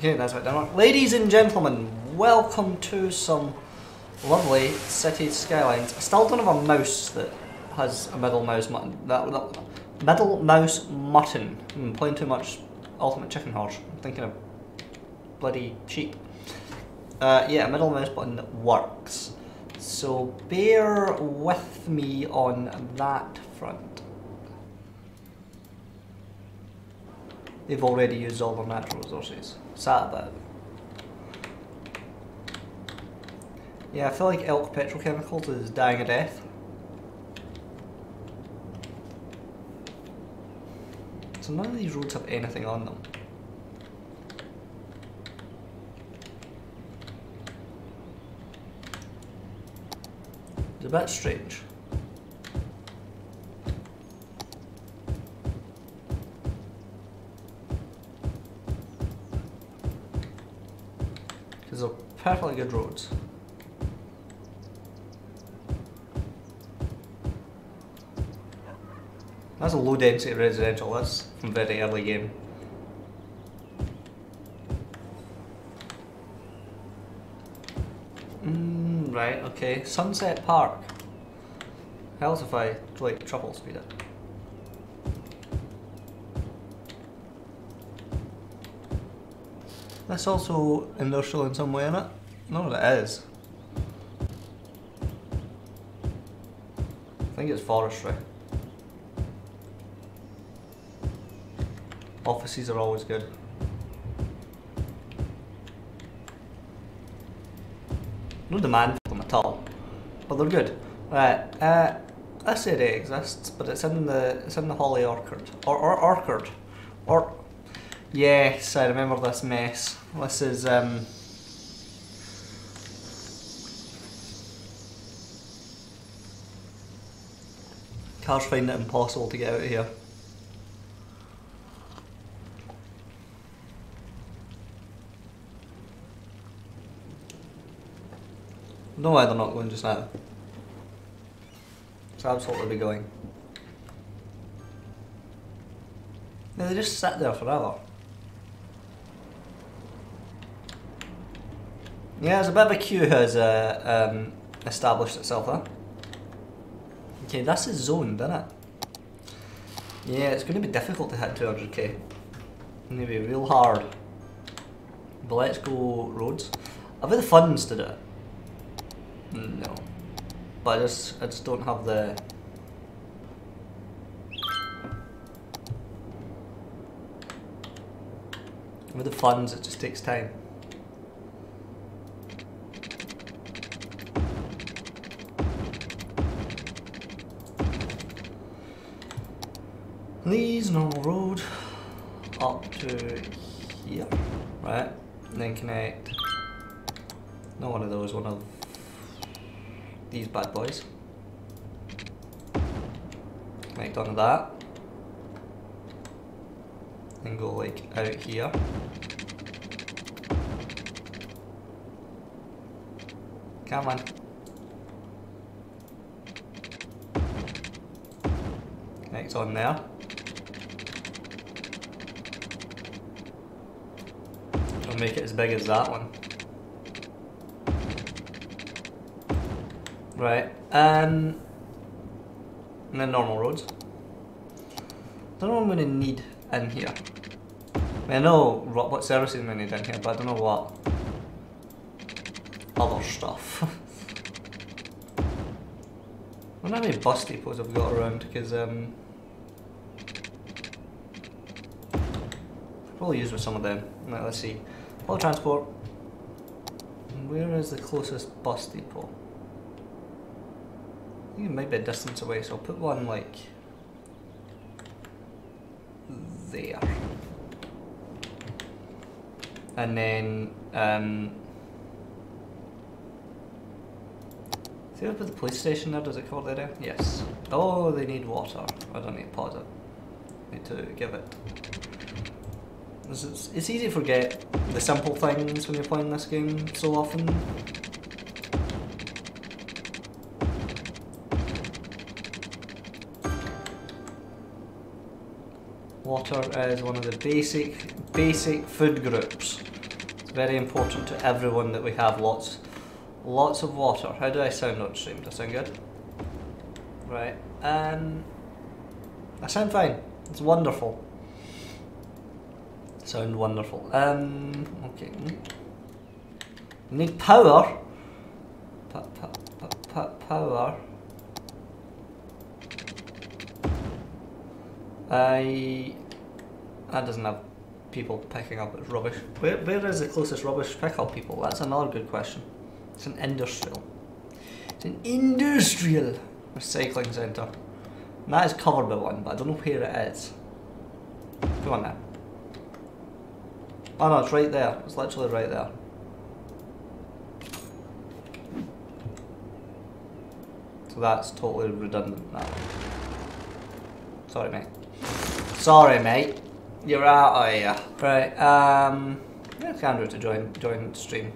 Okay, that's what done. Ladies and gentlemen, welcome to some lovely Cites Skylines. I still don't have a mouse that has a middle mouse button. Middle mouse button. I'm playing too much Ultimate Chicken Horse. I'm thinking of bloody sheep. Yeah, a middle mouse button that works. So bear with me on that front. They've already used all their natural resources. Sad about it. Yeah, I feel like Elk Petrochemicals is dying a death. So none of these roads have anything on them. It's a bit strange. Because they're perfectly good roads. That's a low density residential, that's from very early game. Right, okay. Sunset Park. How's if I like triple speed it? That's also industrial in some way, isn't it? No, it is. I think it's forestry. Offices are always good. No demand for them at all, but they're good. Right, this area exists, but it's in the Holly Orchard. Orchard. Yes, I remember this mess. This is cars find it impossible to get out of here. I don't know why they're not going just now. It's absolutely be going. No, they just sit there forever. Yeah, there's a bit of a queue has established itself there. Okay, this is zoned, isn't it? Yeah, it's going to be difficult to hit 200k. It's going to be real hard. But let's go roads. I've got the funds to do it. No, but I just don't have the. With the funds, it just takes time. These normal road up to here, right? And then connect. Not one of those. One of these bad boys. Connect onto that. And go like out here. Come on. Connect on there. I'll make it as big as that one. Right, and then normal roads. Don't know what I'm going to need in here. I mean, I know what services I'm going to need in here, but I don't know what other stuff. I wonder how many bus depots I've got around, because I'll probably use with some of them. Right, let's see. Public transport. Where is the closest bus depot? I think it might be a distance away, so I'll put one like there. And then see, I put the police station there, does it cover the area? Yes. Oh, they need water. I don't need to pause it. I need to give it. It's easy to forget the simple things when you're playing this game so often. Water is one of the basic food groups very important to everyone that we have lots of water. How do I sound on stream? Do I sound good? Right. I sound fine. It's wonderful. Sound wonderful. Okay. Need power. Power. That doesn't have people picking up its rubbish. Where is the closest rubbish pickup people? That's another good question. It's an industrial. It's an industrial recycling centre. And that is covered by one, but I don't know where it is. Come on now. Oh no, it's right there. It's literally right there. So that's totally redundant now. Sorry, mate. Sorry, mate. You're out of here. Right, yeah, Andrew to join the stream.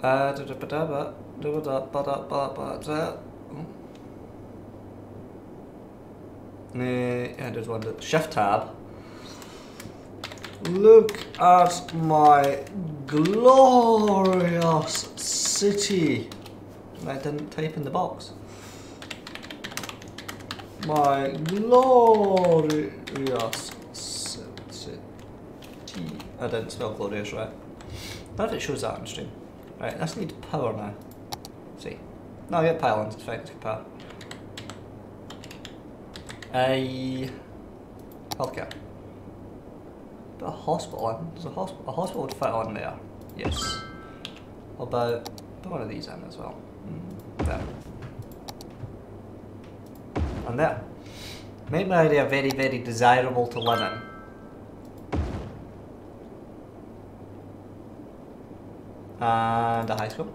I just want to shift tab. Look at my glorious city. I didn't type in the box. My glorious city. I didn't spell glorious right. What if it shows that on stream? Right, this needs power now. See. No, I get pylons, it's fine, it's good power. Healthcare. Put a hospital in. Does a hospital would fit on there. Yes. What about put one of these in as well? There. And there. Make my area very, very desirable to live in. And a high school.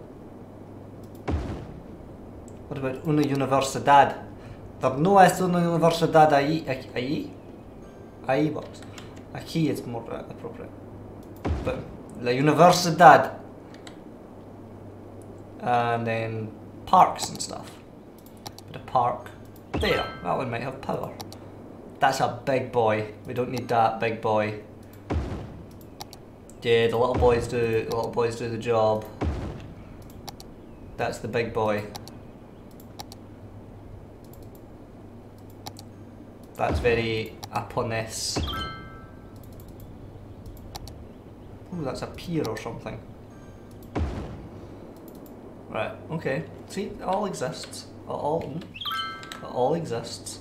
What about una universidad? There no es una universidad ahí works. Aquí is more appropriate. But la universidad. And then parks and stuff. But a park there. That one might have power. That's a big boy. We don't need that big boy. Yeah, the little boys do the job. That's the big boy. That's very up on this. Ooh, that's a pier or something. Right, okay. See, it all exists. It all exists.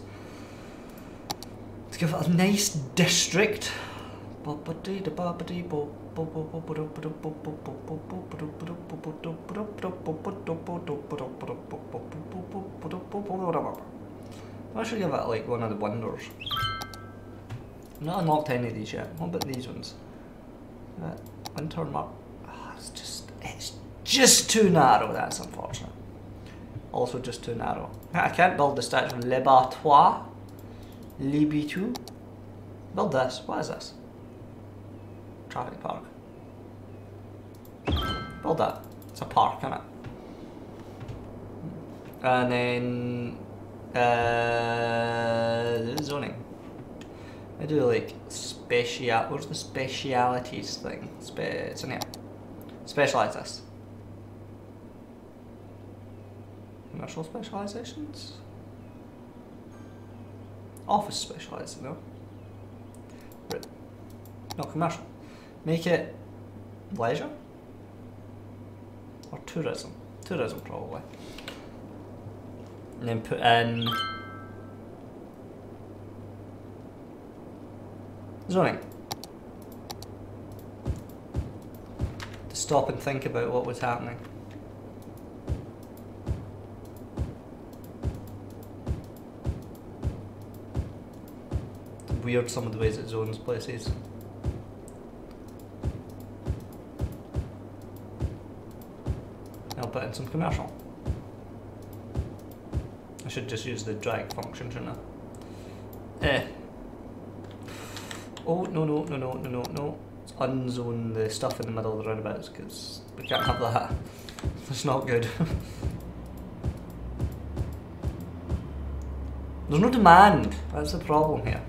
Let's give it a nice district. Why should I give it like one of the wonders? I've not unlocked any of these yet. What about these ones? Winter map. Oh, it's just too narrow, that's unfortunate. Also just too narrow. I can't build the statue of Libatois. Libitu. Build this. What is this? Traffic park. Build that. It's a park, isn't it? And then zoning. I do like where's the specialities thing? It's in here. Specialise this. Commercial specializations? Office specialised, no? Right. No, commercial. Make it leisure? Or tourism? Tourism, probably. And then put in zoning. To stop and think about what was happening. It's weird some of the ways it zones places. I'll put in some commercial. I should just use the drag function, shouldn't I? Oh, no. Let's unzone the stuff in the middle of the roundabouts, because we can't have that. That's not good. There's no demand. That's the problem here.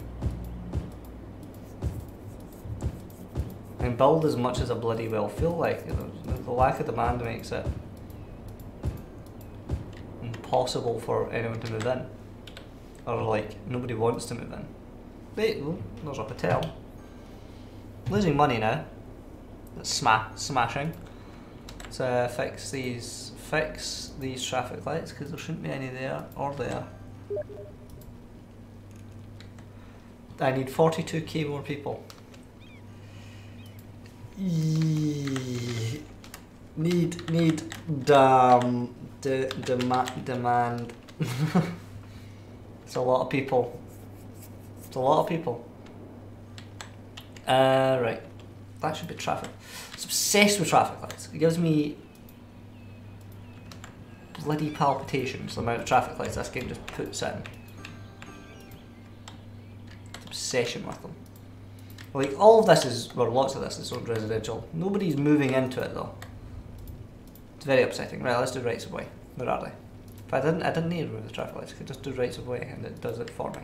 And build as much as I bloody well feel like. The lack of demand makes it impossible for anyone to move in. Or like, nobody wants to move in. Wait, there's a hotel. Losing money now. It's smashing. So fix these traffic lights because there shouldn't be any there or there. I need 42k more people. Need demand. It's a lot of people. It's a lot of people. Right. That should be traffic. It's obsessed with traffic lights. It gives me bloody palpitations, the amount of traffic lights this game just puts in. It's obsession with them. Like, all of this is, or lots of this is on residential. Nobody's moving into it though. It's very upsetting. Right, let's do rights of way. Where are they? If I didn't need to remove the traffic lights. I could just do rights of way and it does it for me.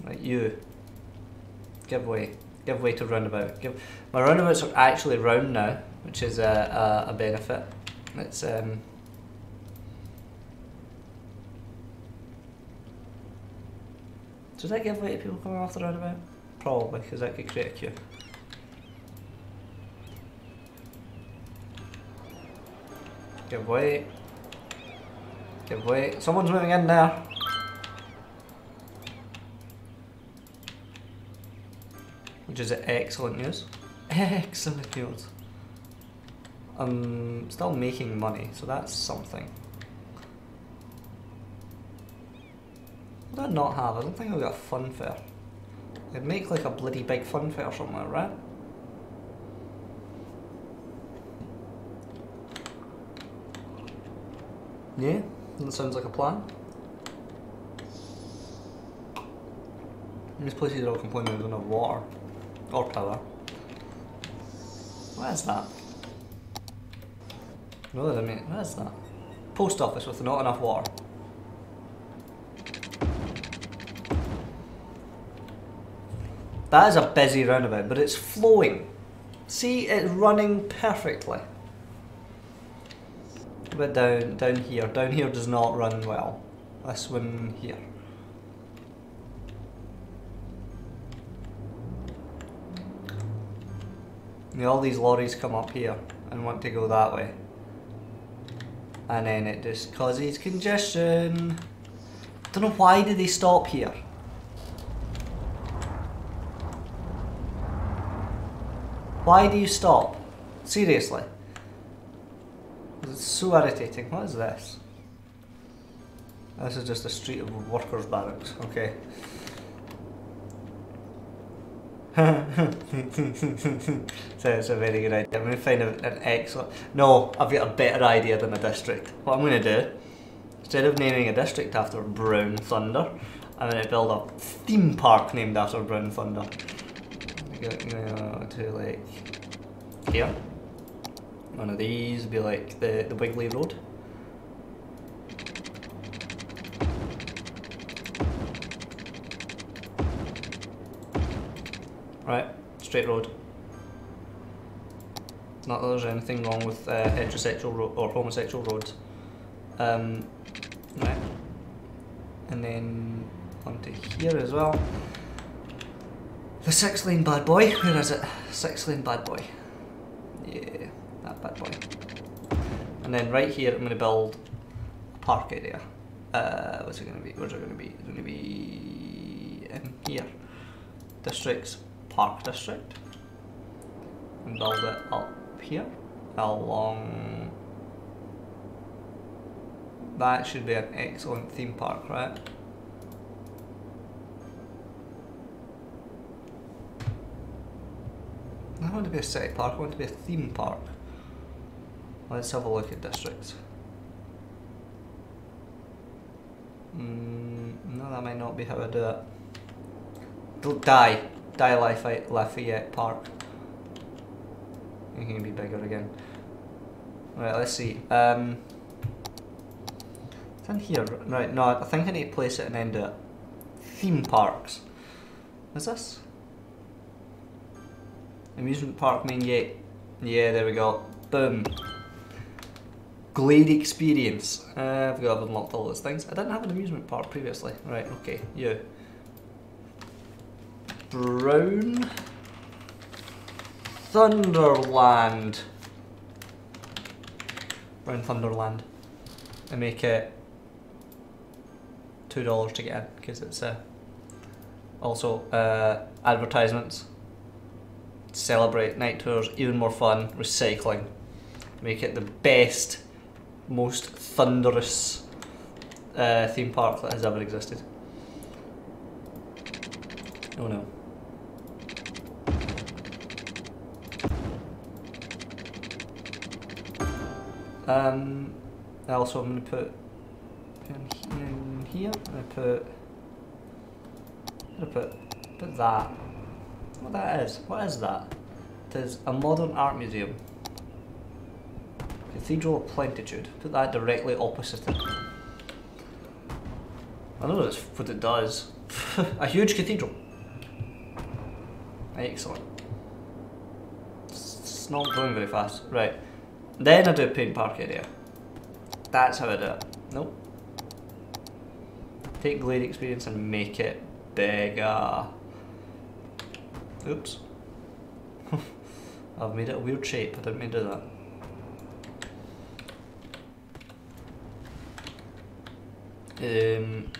Right, you. Give way. Give way to roundabout. My roundabouts are actually round now, which is a benefit. It's Does that give way to people coming off the roundabout? Probably, because that could create a queue. Give way. Give way. Someone's moving in there. Which is excellent news. Excellent news. I'm still making money, so that's something. What do I not have? I don't think I've got a fun fair. I'd make like a bloody big fun fair somewhere, right? Yeah, that sounds like a plan. These places are all complaining they don't have water or power. What is that? No, I mean, what is that? Post office with not enough water. That is a busy roundabout, but it's flowing. See, it's running perfectly. But down here does not run well. This one here. And all these lorries come up here and want to go that way. And then it just causes congestion. Don't know why did they stop here. Why do you stop? Seriously. It's so irritating. What is this? This is just a street of workers' barracks. Okay. So it's a very good idea. I'm going to find an excellent... No, I've got a better idea than a district. What I'm going to do, instead of naming a district after Brown Thunder, I'm going to build a theme park named after Brown Thunder. I'm going to like... here. One of these would be like the Wiggly Road. Right, straight road. Not that there's anything wrong with heterosexual or homosexual roads. Right. And then onto here as well. The 6-lane bad boy. Where is it? 6-lane bad boy. Yeah, that bad boy. And then right here I'm going to build a park area. What's it going to be? Where's it going to be? It's going to be in here. Districts. Park district. And build it up here. Along... That should be an excellent theme park, right? I don't want to be a city park, I want to be a theme park. Let's have a look at districts. No, that might not be how I do it. Don't die. Die Lafayette Park. You can be bigger again. Right, let's see. It's in here. Right, no, I think I need to place it and end it. Theme parks. Is this? Amusement park main gate. Yeah, there we go. Boom. Glade experience. I've got to unlock all those things. I didn't have an amusement park previously. Right, okay, you. Brown Thunderland. Brown Thunderland. I make it $2 to get in because it's also advertisements. Celebrate night tours, even more fun. Recycling. Make it the best, most thunderous theme park that has ever existed. Oh no. Also I'm going to put in here. I'm going to put that. What that is? What is that? It is a modern art museum. Cathedral of Plentitude. Put that directly opposite it. I know that's what it does. A huge cathedral. Excellent. It's not going very fast. Right. Then I do a paint park area. That's how I do it. Nope. Take Glade experience and make it bigger. Oops. I've made it a weird shape. I didn't mean to do that.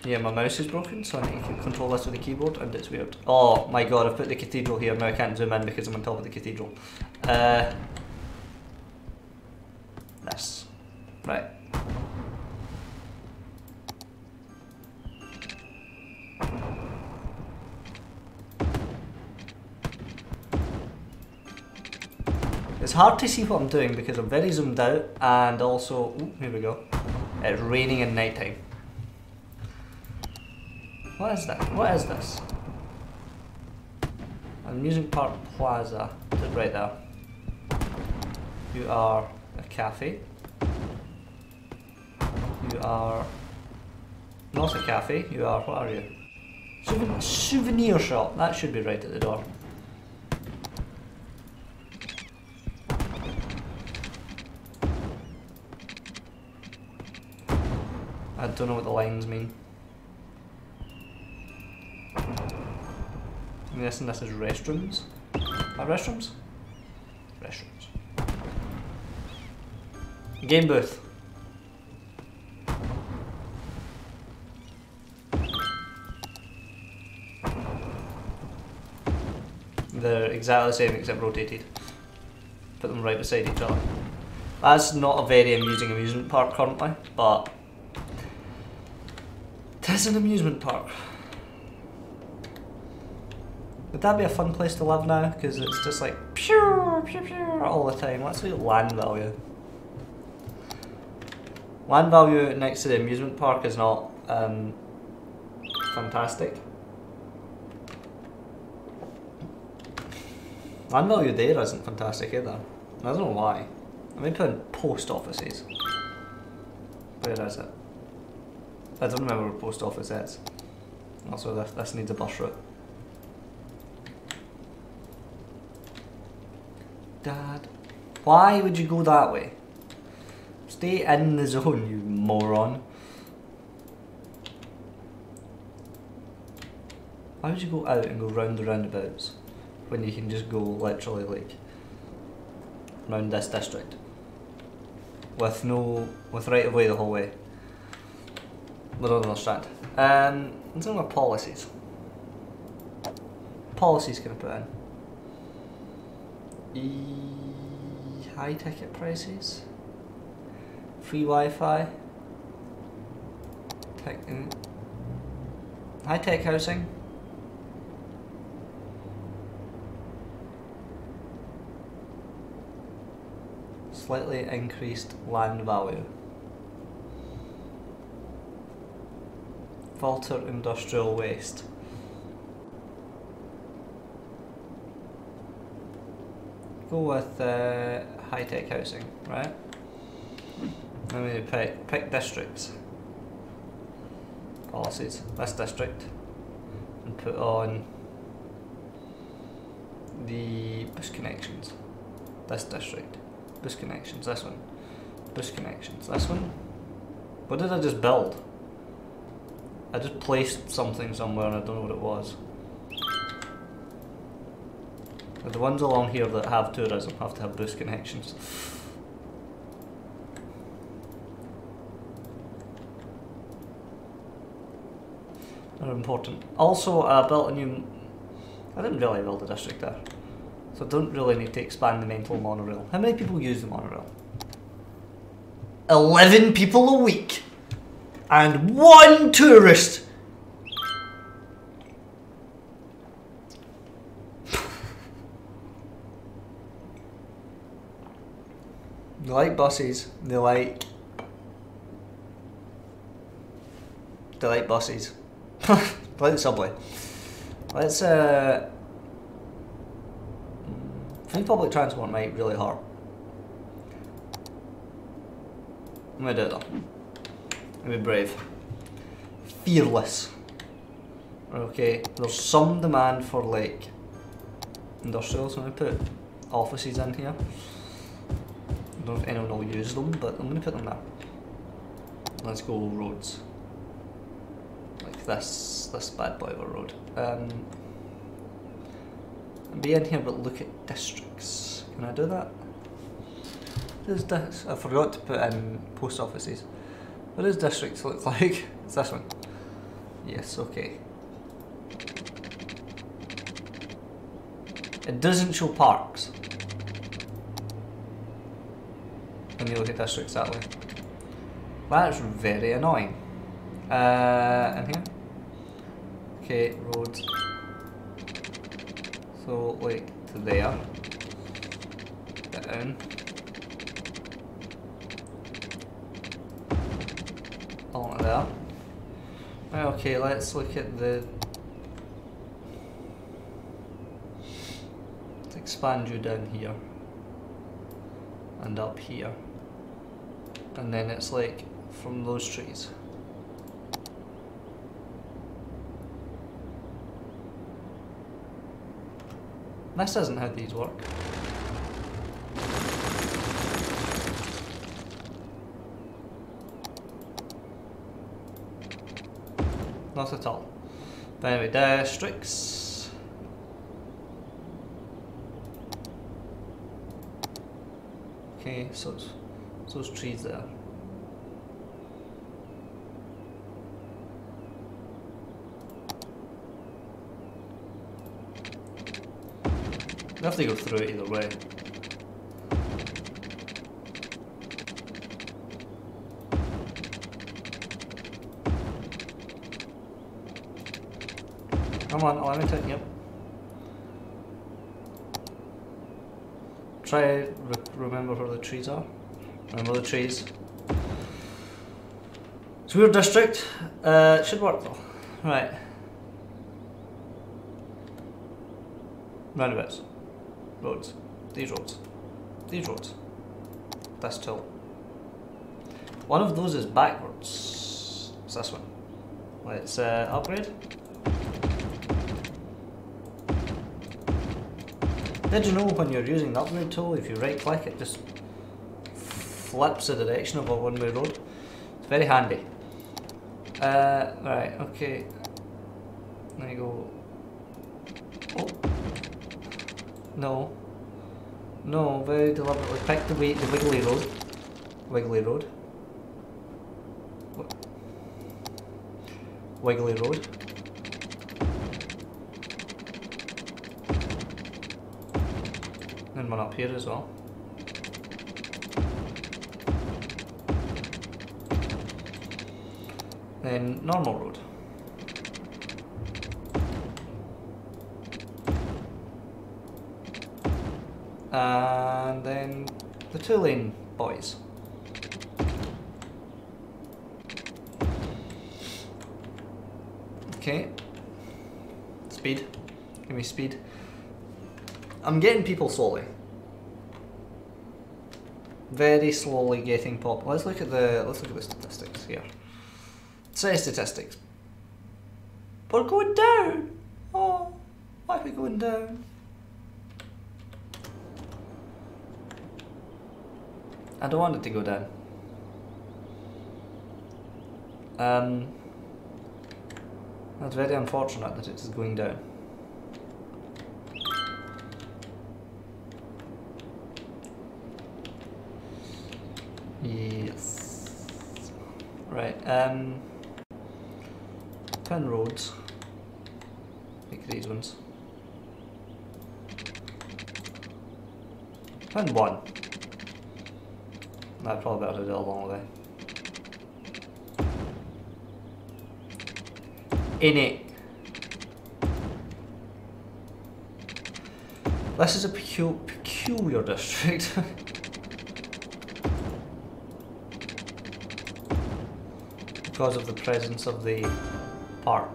Yeah, my mouse is broken, so I need to control this with the keyboard, and it's weird. Oh my god, I've put the cathedral here, now I can't zoom in because I'm on top of the cathedral. This. Right. It's hard to see what I'm doing because I'm very zoomed out, and also, ooh, here we go, it's raining in night time. What is that? What is this? Amusement Park Plaza. Put it right there. You are a cafe. You are not a cafe. You are, what are you? Souvenir shop. That should be right at the door. I don't know what the lines mean. I'm guessing this is restrooms. Are restrooms? Restrooms. Game booth. They're exactly the same except rotated. Put them right beside each other. That's not a very amusing amusement park currently, but it is an amusement park. Would that be a fun place to live now? Because it's just like pure all the time. Let's look at land value. Land value next to the amusement park is not fantastic. Land value there isn't fantastic either. I don't know why. I may put in post offices. Where is it? I don't remember where post office is. Also, this needs a bus route. Dad, why would you go that way? Stay in the zone, you moron. Why would you go out and go round the roundabouts when you can just go literally like round this district with right of way the whole way? I don't understand. Let's look at policies. Policies can I put in? High ticket prices, free Wi-Fi, high tech housing, slightly increased land value, filter industrial waste. Go with high-tech housing, right? Let me pick districts. Policies. This district. And put on the bus connections. This district. Bus connections, this one. Bus connections, this one. What did I just build? I just placed something somewhere and I don't know what it was. But the ones along here that have tourism have to have bus connections. They're important. Also, I built a new... I didn't really build a district there. So I don't really need to expand the mental monorail. How many people use the monorail? 11 people a week! And 1 tourist! They like buses, they like buses. Like the subway. Let's free public transport might really hurt. I'm gonna do it though. I'm gonna be brave. Fearless. Okay, there's some demand for like industrial, so I'm gonna put offices in here. I don't know if anyone will use them, but I'm gonna put them there. Let's go roads. Like this bad boy of a road. Be in here, but look at districts. Can I do that? What is this? I forgot to put in post offices. What does districts look like? It's this one. Yes, okay. It doesn't show parks when you look at districts that way. That's very annoying. In here. Okay, roads. So like to there. Down. Along there. Right, okay, let's look at the... Let's expand you down here. And up here. And then it's like from those trees. This isn't how these work. Not at all. But anyway, districts. Okay, so it's those trees there. You have to go through it either way. Come on, 11, yep. Try remember where the trees are. Remember the trees. It's a weird district. It should work though. Right. Roundabouts. Roads. These roads. These roads. This too. One of those is backwards. It's this one. Let's upgrade. Did you know when you're using the upgrade tool, if you right click it just flips the direction of a one-way road? It's very handy. Right, okay. There you go. Oh. No. No, very deliberately. Pick the wiggly road. Wiggly road. Wiggly road. And one up here as well. Then normal road. And then the 2-lane boys. Okay. Speed. Give me speed. I'm getting people slowly. Very slowly getting pop. Let's look at the statistics here. Say statistics. We're going down. Oh, why are we going down? I don't want it to go down. That's very unfortunate that it's going down. Yes. Right, pin roads. Make these ones. Pin 1. That'd probably better to do along the way. In it. This is a peculiar district. Because of the presence of the park.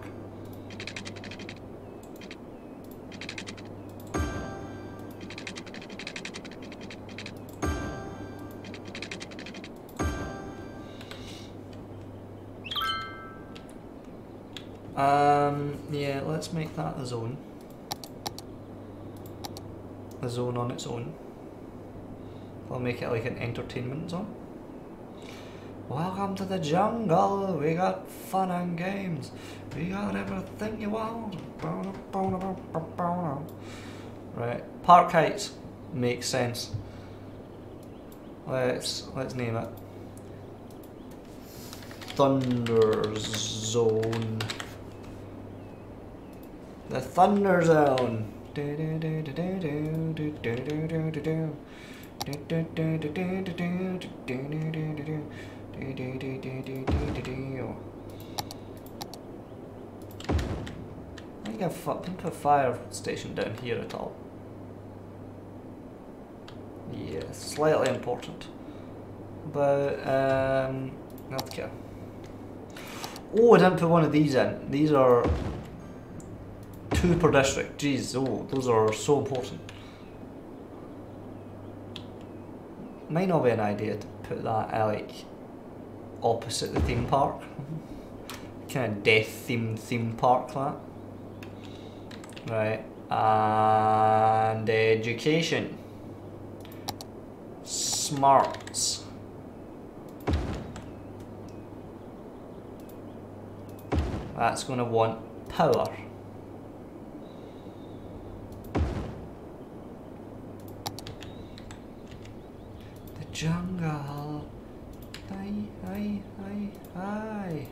Yeah, let's make that a zone. A zone on its own. I'll make it like an entertainment zone. Welcome to the jungle, we got fun and games. We got everything you want. Right, Park Heights makes sense. Let's name it. Thunder Zone. The Thunder Zone. I think I've put a fire station down here at all. Yeah, slightly important. But healthcare. Oh, I didn't put one of these in. These are 2 per district. Jeez, oh, those are so important. Might not be an idea to put that like opposite the theme park. Kind of death themed theme park that. Right, and education. Smarts. That's going to want power. The jungle. Hi, hi, hi, hi.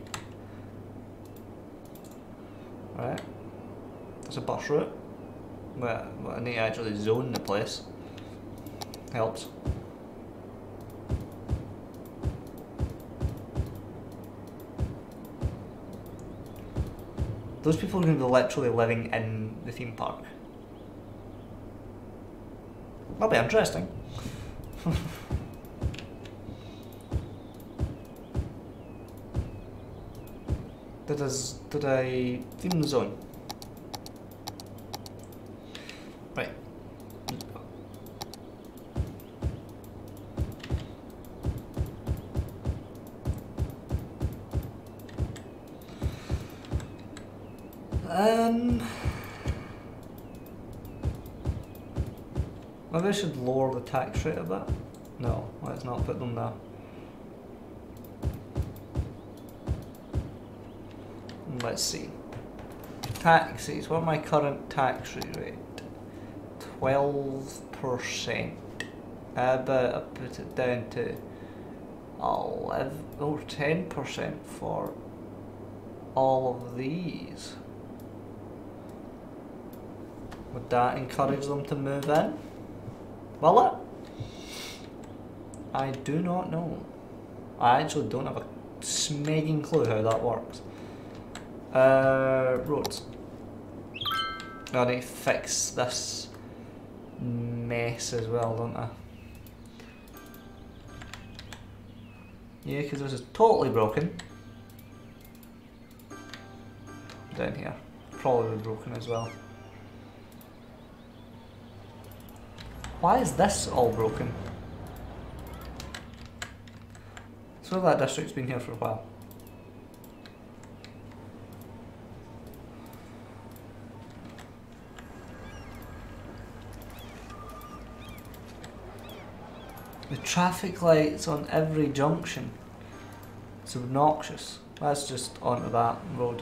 Right. There's a bus route. But I need to actually zone the place. Helps. Those people are going to be literally living in the theme park. That'll be interesting. Did I theme zone? Right. Maybe I should lower the tax rate a bit. No, let's not put them there. Let's see. Taxes. What are my current tax rate? 12%. But I put it down to 11 or 10% for all of these. Would that encourage them to move in? Will it? I do not know. I actually don't have a smegging clue how that works. Roads. I need to fix this mess as well, don't I? Yeah, because this is totally broken. Down here. Probably broken as well. Why is this all broken? So that district's been here for a while. The traffic lights on every junction. It's obnoxious. Let's just onto that road.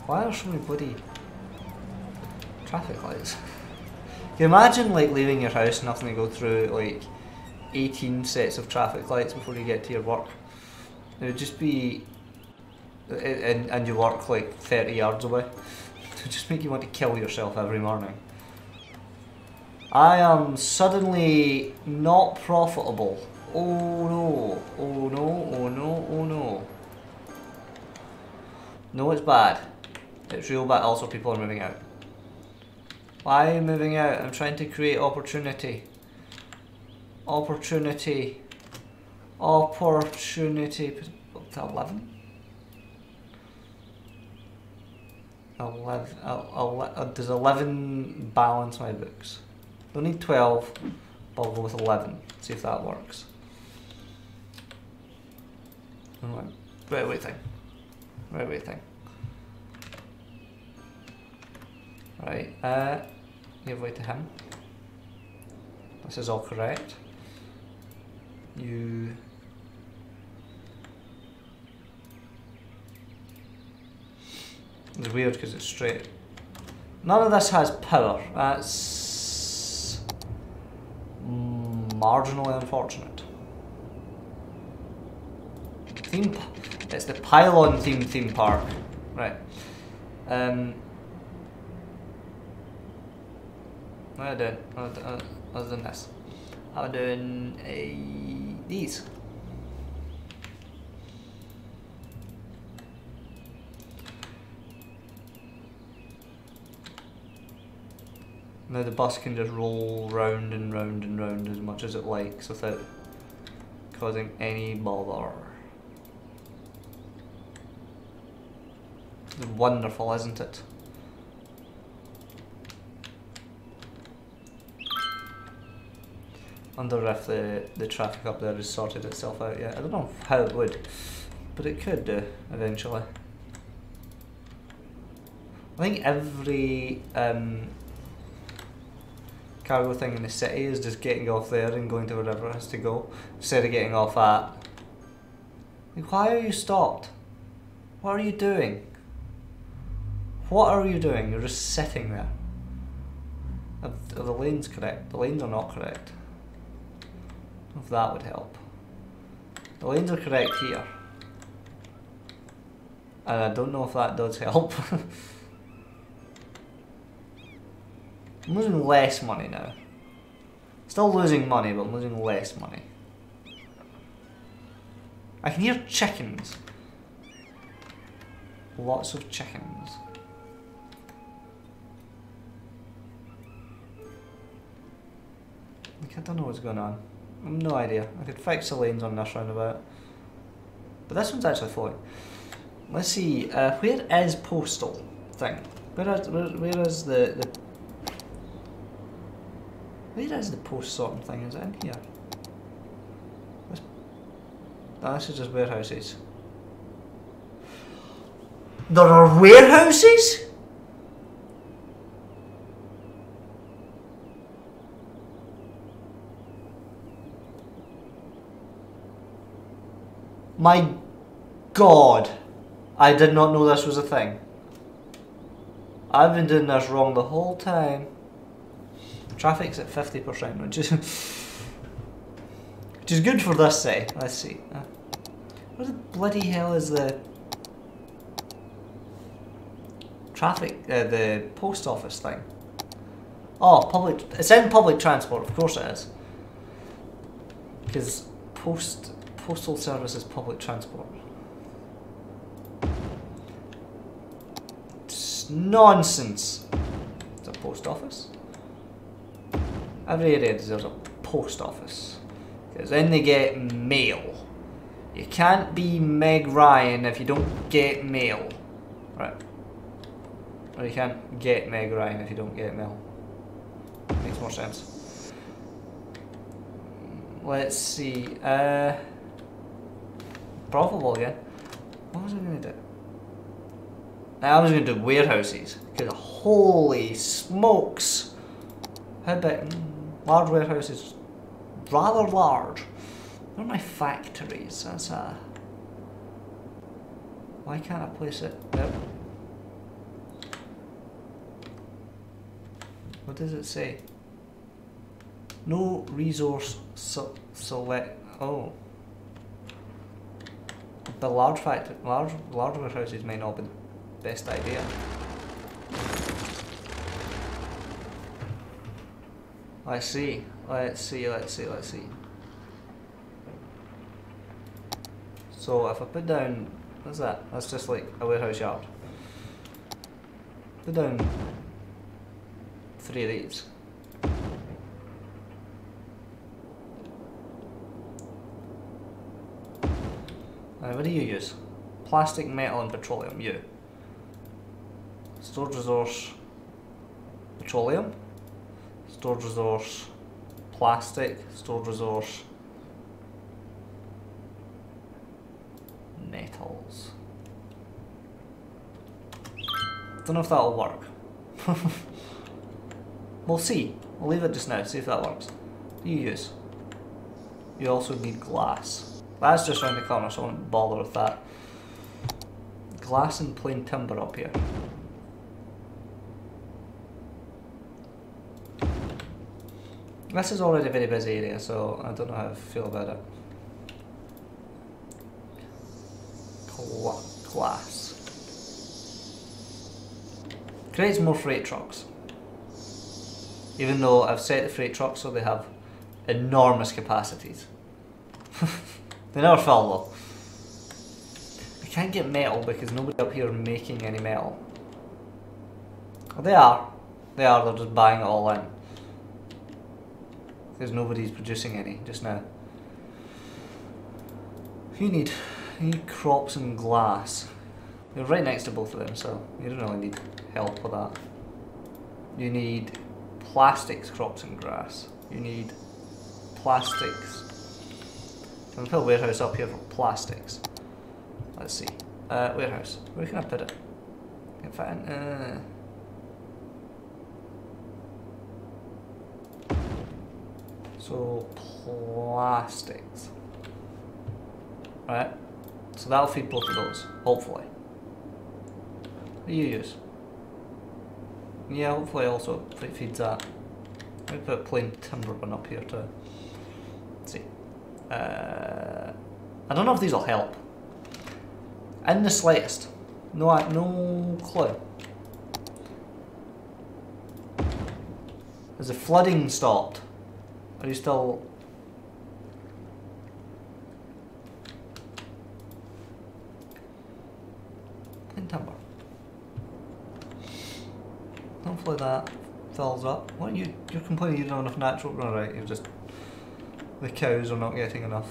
Why are so many bloody traffic lights? Can you imagine like leaving your house and having to go through like 18 sets of traffic lights before you get to your work? It would just be, and you work like 30 yards away. It would just make you want to kill yourself every morning. I am suddenly not profitable. Oh no, oh no, oh no, oh no. No, it's bad. It's real bad. Also, people are moving out. Why are you moving out? I'm trying to create opportunity. Opportunity. Opportunity. Up to 11? 11. Does 11 balance my books? Don't need 12, but I'll go with 11. See if that works. Right, wait thing. Right, wait thing. Right, give way to him. This is all correct. You... It's weird because it's straight. None of this has power. That's marginally unfortunate. It's the pylon themed theme park. Right. What am I doing? Other than this, I'm doing these. Now the bus can just roll round and round and round as much as it likes without causing any bother. It's wonderful, isn't it? Wonder if the traffic up there has sorted itself out yet. I don't know how it would, but it could do eventually. I think every cargo thing in the city is just getting off there and going to wherever it has to go, instead of getting off at... Like, why are you stopped? What are you doing? What are you doing? You're just sitting there. Are the lanes correct? The lanes are not correct. If that would help. The lanes are correct here. And I don't know if that does help. I'm losing less money now. Still losing money, but I'm losing less money. I can hear chickens. Lots of chickens. Like, I don't know what's going on. I have no idea. I could fix the lanes on this roundabout. But this one's actually flowing. Let's see, where is postal thing? Where is the post sorting thing? Is it in here? This is just warehouses. There are warehouses? My God, I did not know this was a thing. I've been doing this wrong the whole time. Traffic's at 50%, which is good for this city. Let's see. Where the bloody hell is the traffic? The post office thing. Oh, public. It's in public transport. Of course it is. Because postal service is public transport. It's nonsense. It's a post office. Every area there's a post office. Because then they get mail. You can't be Meg Ryan if you don't get mail. Right. Or you can't get Meg Ryan if you don't get mail. Makes more sense. Let's see. Profitable again. What was I going to do? Now I was going to do warehouses, because holy smokes! How big? Large warehouses, rather large. Where are my factories? That's a... Why can't I place it? Yep. What does it say? No resource select. Oh. The large warehouses may not be the best idea. Let's see. So if I put down, what's that? That's just like a warehouse yard. Put down 3 of these. What do you use? Plastic, metal and petroleum. You. Storage resource, petroleum. Storage resource, plastic. Storage resource, metals. Don't know if that'll work. We'll see. We'll leave it just now, see if that works. What do you use? You also need glass. That's just around the corner, so I won't bother with that. Glass and plain timber up here. This is already a very busy area, so I don't know how I feel about it. Glass. Creates more freight trucks. Even though I've set the freight trucks so they have enormous capacities. They never fill though. I can't get metal because nobody up here is making any metal. Well, they are, they're just buying it all in. Because nobody's producing any just now. You need crops and glass. You're right next to both of them, so you don't really need help with that. You need plastics, crops and grass. You need plastics. I'm gonna put a warehouse up here for plastics. Let's see. Warehouse. Where can I put it? Can I fit in? So plastics. Right. So that'll feed both of those, hopefully. What do you use? Yeah, hopefully also it feeds that. Let me put a plain timber one up here too. Let's see. I don't know if these will help. In the slightest. No clue. Has the flooding stopped? Are you still... Plain timber. Hopefully that fills up. What are you're complaining you don't have enough natural... No, right, you're just... The cows are not getting enough.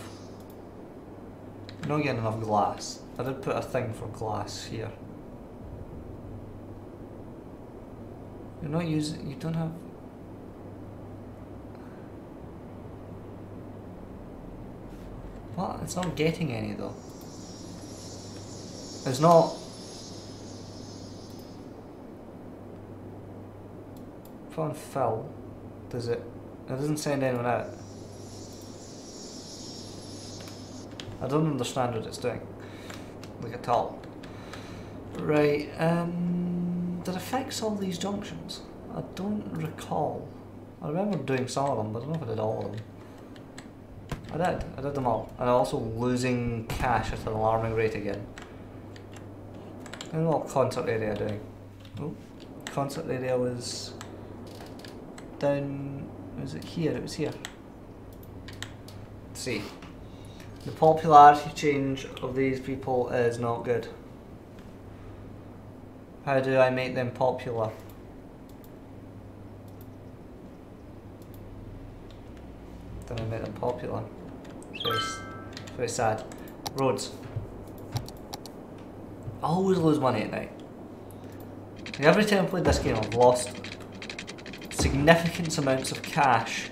You're not getting enough glass. I did put a thing for glass here. You're not using... You don't have... What? It's not getting any though. It's not... Put on fill. Does it? It doesn't send anyone out. I don't understand what it's doing. Like at all. Right, did I fix all these junctions? I don't recall. I remember doing some of them, but I don't know if I did all of them. I did them all. And I'm also losing cash at an alarming rate again. And what concert area doing? Oh, concert area was down, was it here? It was here. Let's see. The popularity change of these people is not good. How do I make them popular? Don't I make them popular? It's very sad. Roads. I always lose money at night. Every time I played this game I've lost significant amounts of cash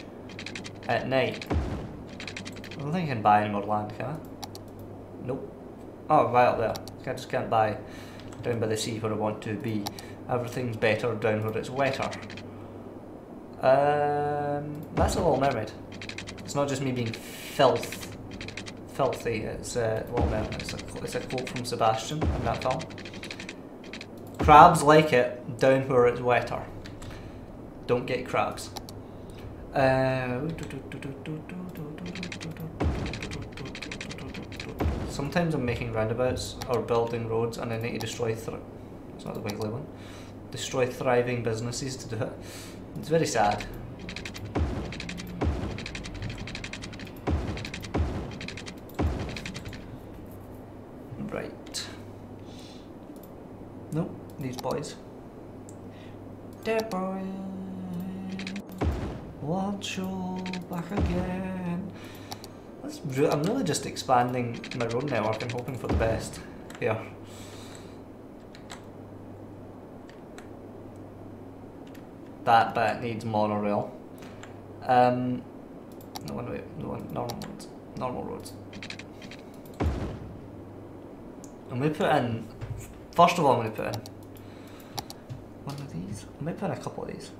at night. I don't think I can buy any more land, can I? Nope. Oh, right up there. I just can't buy down by the sea where I want to be. Everything's better down where it's wetter. That's a Little Mermaid. It's not just me being filthy, it's Little Mermaid. It's a quote from Sebastian in that film. Crabs like it down where it's wetter. Don't get crabs. Sometimes I'm making roundabouts or building roads and I need to destroy it's not the wiggly one. Destroy thriving businesses to do it. It's very sad. Right. Nope, these boys. Dear boy, want you back again. I'm really just expanding my road network and hoping for the best here. That bit needs monorail. No, wait, normal roads. I'm going to put in, first of all I'm going to put in one of these. I might put in a couple of these.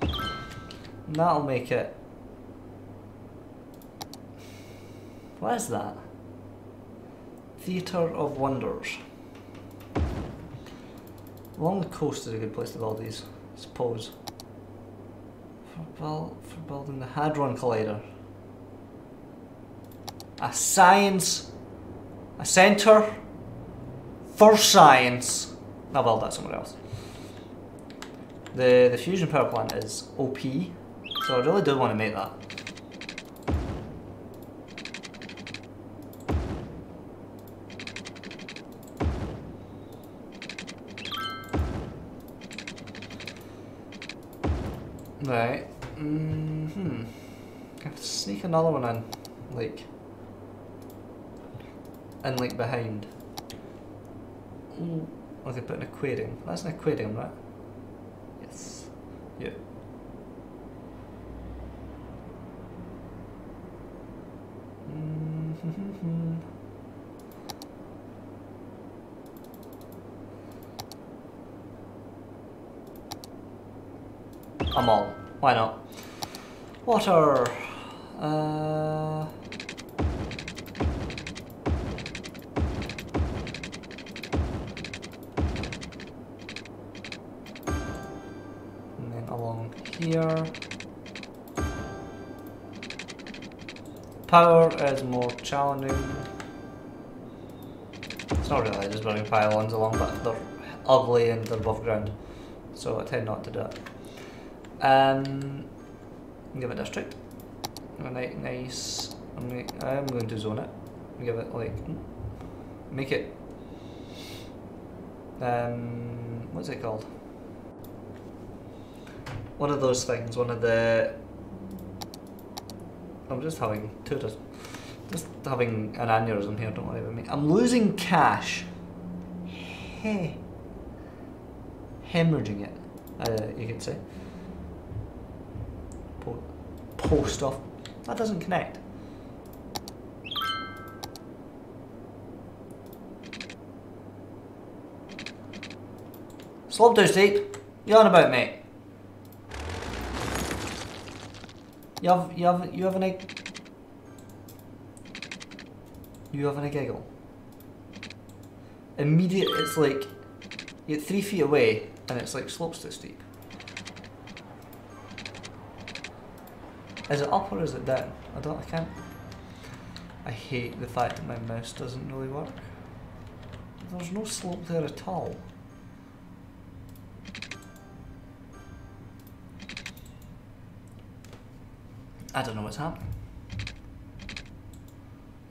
And that'll make it, what is that? Theatre of Wonders. Along the coast is a good place to build these, I suppose. For building the Hadron Collider. A centre for science. I'll build that somewhere else. The fusion power plant is OP, so I really do want to make that. Right. I have to sneak another one in, like behind. Ooh, I could put an aquarium. That's an aquarium, right? Yes. Yeah. I'm all. Why not? Water. And then along here. Power is more challenging. It's not really just running pylons along, but they're ugly and they're above ground, so I tend not to do it. Give it district. Nice. I'm going to zone it. Give it make it. What's it called? One of those things. One of the. I'm just having just having an aneurysm here. Don't worry about me. I'm losing cash. Hemorrhaging it. You could say. Post off. That doesn't connect. Slope too steep. You on about, mate? You have an egg. You having a giggle? Immediate. It's like you're 3 feet away, and it's like slopes too steep. Is it up or is it down? I can't. I hate the fact that my mouse doesn't really work. There's no slope there at all. I don't know what's happening.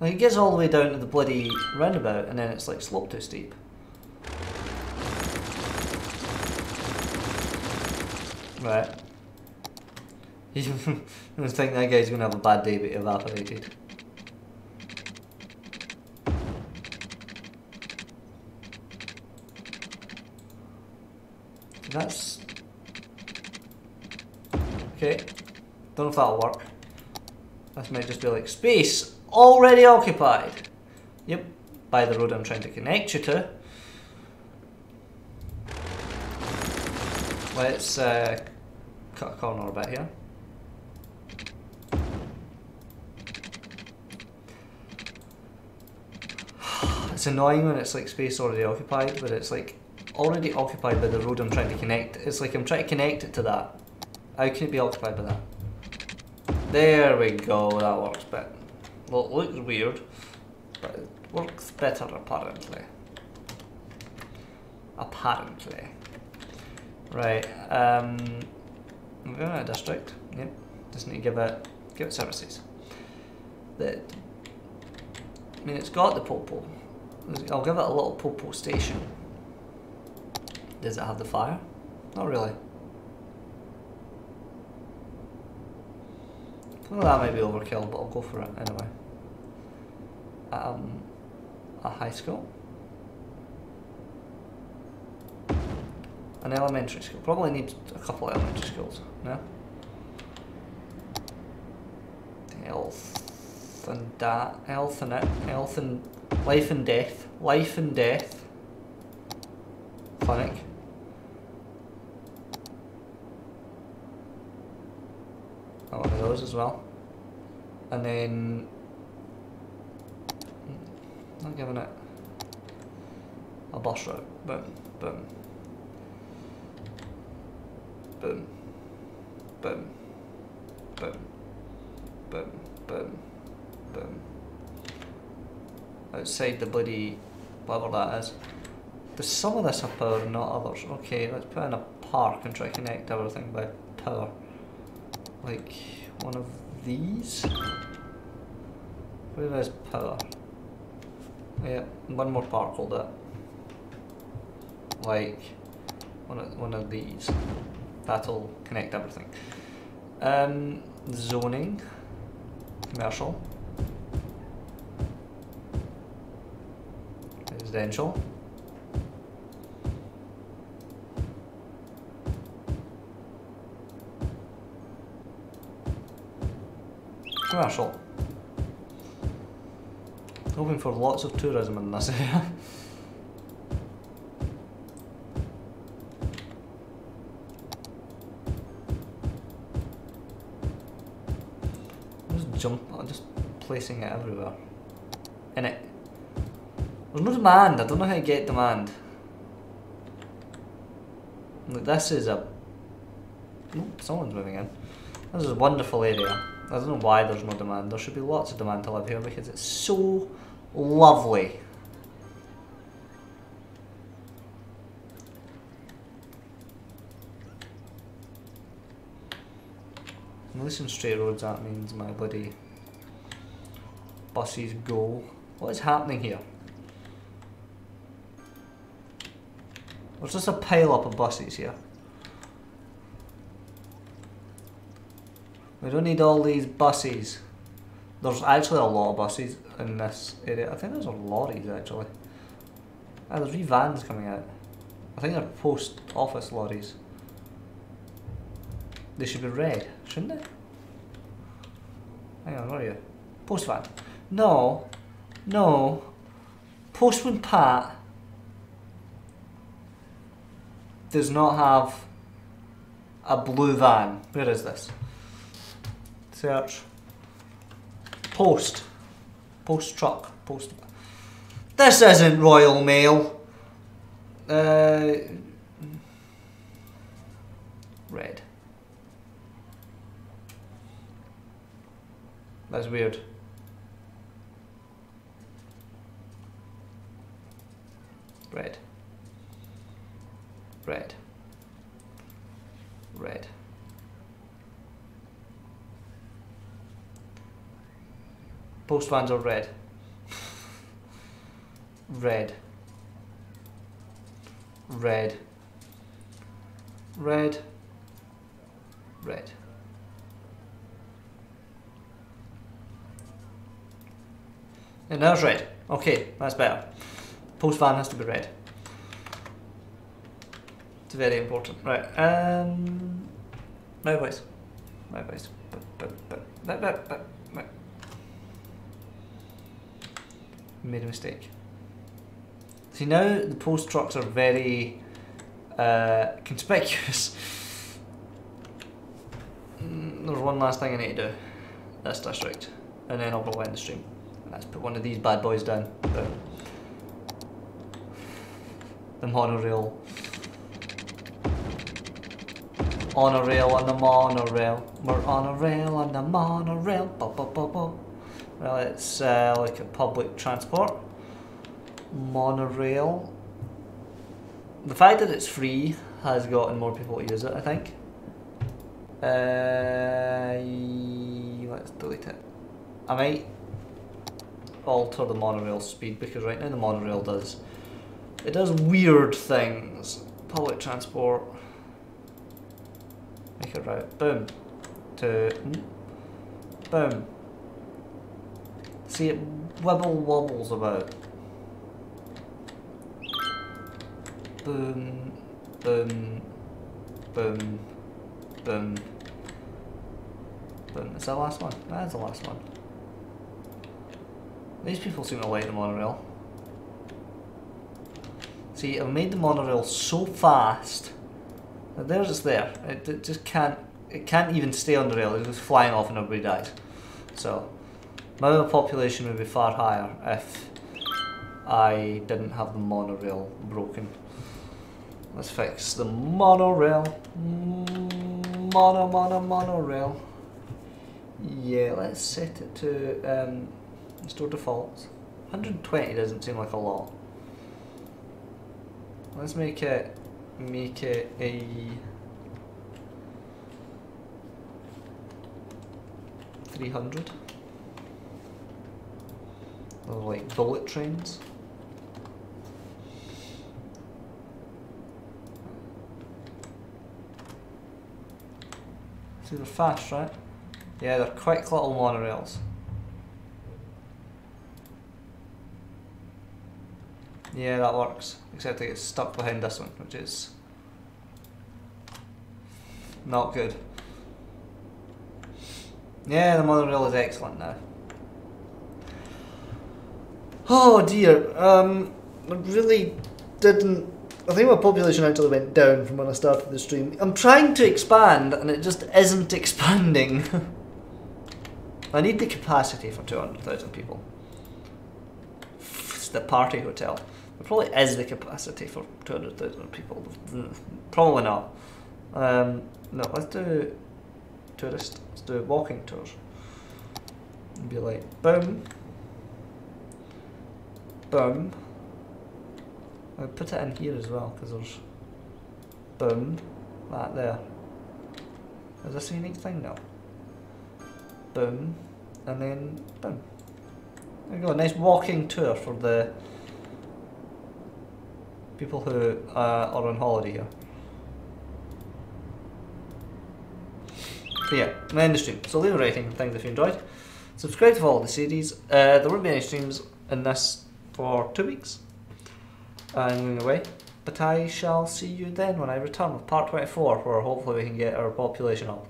Like it gets all the way down to the bloody roundabout and then it's like slope too steep. Right. You think that guy's gonna have a bad day but evaporated. That's okay. Don't know if that'll work. This might just be like space already occupied. Yep, by the road I'm trying to connect you to. Let's cut a corner a bit here. It's annoying when it's like space already occupied, but it's like already occupied by the road I'm trying to connect. It's like I'm trying to connect it to that. How can it be occupied by that? There we go, that works better. Well, it looks weird, but it works better apparently. Apparently. Right, we're going to a district. Yep, just need to give it services. I mean, it's got the popo. I'll give it a little popo station. Does it have the fire? Not really. Well, that might be overkill, but I'll go for it anyway. A high school. An elementary school. Probably needs a couple of elementary schools. No? Health and that. Health and it. Health and life and death. Life and death. Clinic. One of those as well. And then not giving it a bus route. Boom, boom. Boom. Boom. Boom. Boom. Boom. Boom. Outside the bloody whatever that is. Does some of this have power and not others? Okay, let's put in a park and try to connect everything by power. Like one of these? Where is power? Yeah, one more park will do it. Like one of these. That'll connect everything. Zoning. Commercial. Residential. Commercial. Hoping for lots of tourism in this area. I'm just placing it everywhere. In it. There's no demand. I don't know how to get demand. Like this is a. Oh, someone's moving in. This is a wonderful area. I don't know why there's no demand. There should be lots of demand to live here because it's so lovely. At least in straight roads that means my bloody buses go. What is happening here? There's just a pile up of buses here. We don't need all these buses. There's actually a lot of buses in this area. I think there's a lorries actually. Ah, there's wee vans coming out. I think they're post office lorries. They should be red, shouldn't they? Hang on, where are you? Post van. No. No. Postman Pat does not have a blue van. Where is this? Search. Post. Post truck. Post. This isn't Royal Mail. Red. That's weird. Red. Red. Red. Post vans are red. Red. Red. Red. Red. And now it's red. Okay, that's better. Post van has to be red. It's very important. Right. Now, boys. Now, boys. We made a mistake. See, now the post trucks are very conspicuous. There's one last thing I need to do. This district. And then I'll probably end the stream. And let's put one of these bad boys down. The monorail. On a rail, on the monorail. We're on a rail, on the monorail. Bo, bo, bo, bo. Well, it's like a public transport. Monorail. The fact that it's free has gotten more people to use it, I think. Let's delete it. I might alter the monorail speed because right now the monorail does weird things. Public transport. Make a route. Boom. To boom. See, it wobbles about. Boom, boom, boom, boom, boom. Is that the last one? That's the last one. These people seem to like the monorail. See, I've made the monorail so fast that theirs is there. It just can't. It can't even stay on the rail. It's just flying off and everybody dies. So, my population would be far higher if I didn't have the monorail broken. Let's fix the monorail. Monorail. Yeah, let's set it to restore defaults. 120 doesn't seem like a lot. Let's make it a 300. Like bullet trains. See, they're fast, right? Yeah, they're quick little monorails. Yeah, that works. Except it gets stuck behind this one, which is not good. Yeah, the monorail is excellent now. Oh dear, I really didn't... I think my population actually went down from when I started the stream. I'm trying to expand and it just isn't expanding. I need the capacity for 200,000 people. It's the party hotel. There probably is the capacity for 200,000 people. Probably not. No, let's do tourist. Let's do walking tours. And be like, boom. Boom. I'll put it in here as well because there's boom, that there. Is this a unique thing? No. Boom, and then boom. There we go, a nice walking tour for the people who are on holiday here. But yeah, I'm end the stream. So leave a rating and things if you enjoyed. Subscribe to follow the series. There won't be any streams in this for 2 weeks. I'm going away, but I shall see you then when I return with part 24, where hopefully we can get our population up.